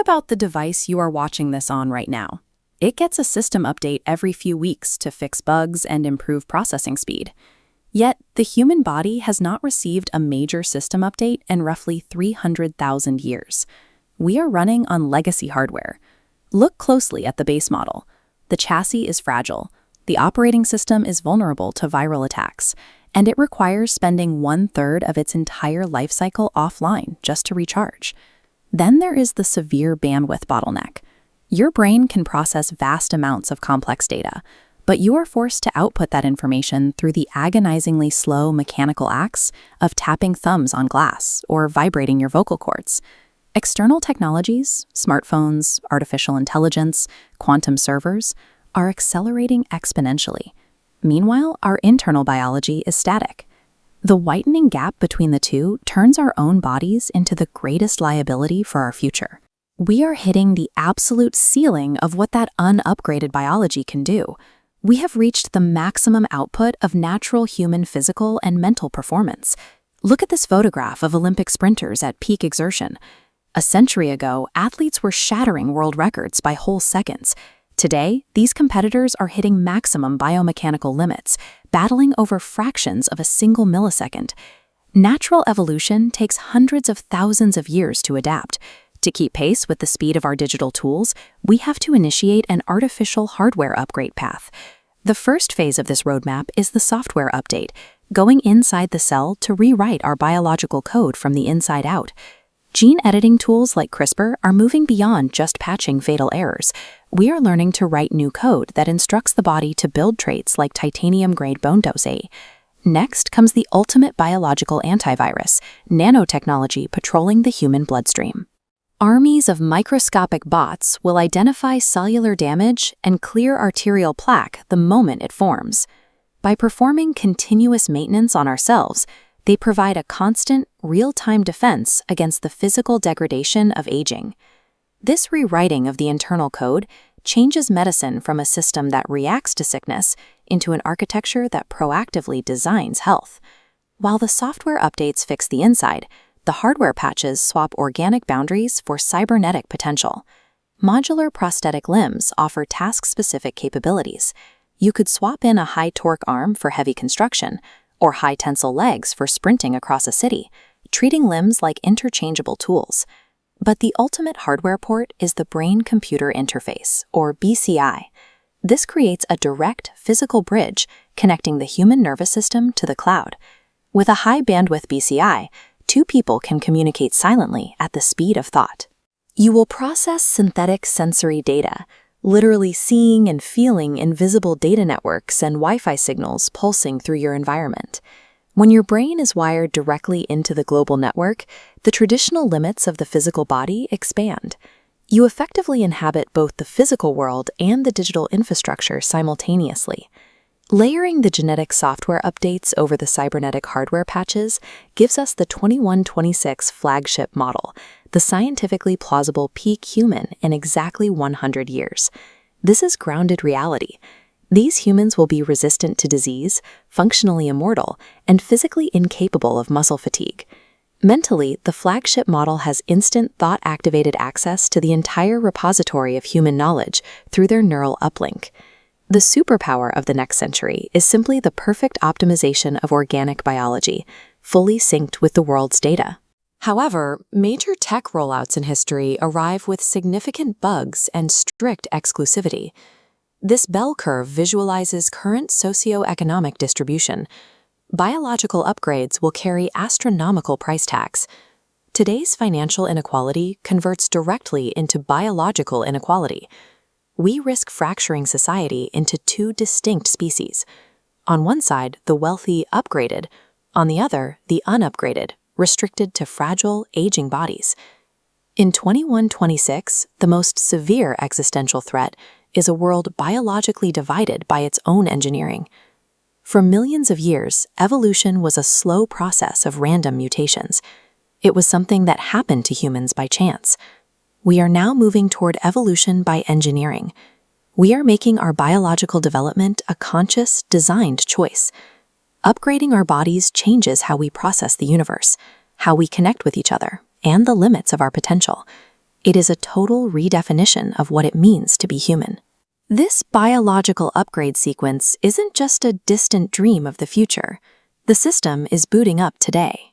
about the device you are watching this on right now. It gets a system update every few weeks to fix bugs and improve processing speed. Yet, the human body has not received a major system update in roughly 300,000 years. We are running on legacy hardware. Look closely at the base model. The chassis is fragile, the operating system is vulnerable to viral attacks, and it requires spending 1/3 of its entire life cycle offline just to recharge. Then there is the severe bandwidth bottleneck. Your brain can process vast amounts of complex data, but you are forced to output that information through the agonizingly slow mechanical acts of tapping thumbs on glass or vibrating your vocal cords. External technologies, smartphones, artificial intelligence, quantum servers, are accelerating exponentially. Meanwhile, our internal biology is static. The widening gap between the two turns our own bodies into the greatest liability for our future. We are hitting the absolute ceiling of what that unupgraded biology can do. We have reached the maximum output of natural human physical and mental performance. Look at this photograph of Olympic sprinters at peak exertion. A century ago, athletes were shattering world records by whole seconds. Today, these competitors are hitting maximum biomechanical limits, battling over fractions of a single millisecond. Natural evolution takes hundreds of thousands of years to adapt. To keep pace with the speed of our digital tools, we have to initiate an artificial hardware upgrade path. The first phase of this roadmap is the software update, going inside the cell to rewrite our biological code from the inside out. Gene editing tools like CRISPR are moving beyond just patching fatal errors. We are learning to write new code that instructs the body to build traits like titanium-grade bone dose. Next comes the ultimate biological antivirus, nanotechnology patrolling the human bloodstream. Armies of microscopic bots will identify cellular damage and clear arterial plaque the moment it forms. By performing continuous maintenance on ourselves, they provide a constant, real-time defense against the physical degradation of aging. This rewriting of the internal code changes medicine from a system that reacts to sickness into an architecture that proactively designs health. While the software updates fix the inside, the hardware patches swap organic boundaries for cybernetic potential. Modular prosthetic limbs offer task-specific capabilities. You could swap in a high-torque arm for heavy construction, or high-tensile legs for sprinting across a city, treating limbs like interchangeable tools. But the ultimate hardware port is the brain-computer interface, or BCI. This creates a direct physical bridge connecting the human nervous system to the cloud. With a high-bandwidth BCI, two people can communicate silently at the speed of thought. You will process synthetic sensory data, literally seeing and feeling invisible data networks and Wi-Fi signals pulsing through your environment. When your brain is wired directly into the global network, the traditional limits of the physical body expand. You effectively inhabit both the physical world and the digital infrastructure simultaneously. Layering the genetic software updates over the cybernetic hardware patches gives us the 2126 flagship model, the scientifically plausible peak human in exactly 100 years. This is grounded reality. These humans will be resistant to disease, functionally immortal, and physically incapable of muscle fatigue. Mentally, the flagship model has instant thought-activated access to the entire repository of human knowledge through their neural uplink. The superpower of the next century is simply the perfect optimization of organic biology, fully synced with the world's data. However, major tech rollouts in history arrive with significant bugs and strict exclusivity. This bell curve visualizes current socioeconomic distribution. Biological upgrades will carry astronomical price tags. Today's financial inequality converts directly into biological inequality. We risk fracturing society into two distinct species. On one side, the wealthy upgraded, on the other, the unupgraded, restricted to fragile, aging bodies. In 2126, the most severe existential threat is a world biologically divided by its own engineering. For millions of years, evolution was a slow process of random mutations. It was something that happened to humans by chance. We are now moving toward evolution by engineering. We are making our biological development a conscious, designed choice. Upgrading our bodies changes how we process the universe, how we connect with each other, and the limits of our potential. It is a total redefinition of what it means to be human. This biological upgrade sequence isn't just a distant dream of the future. The system is booting up today.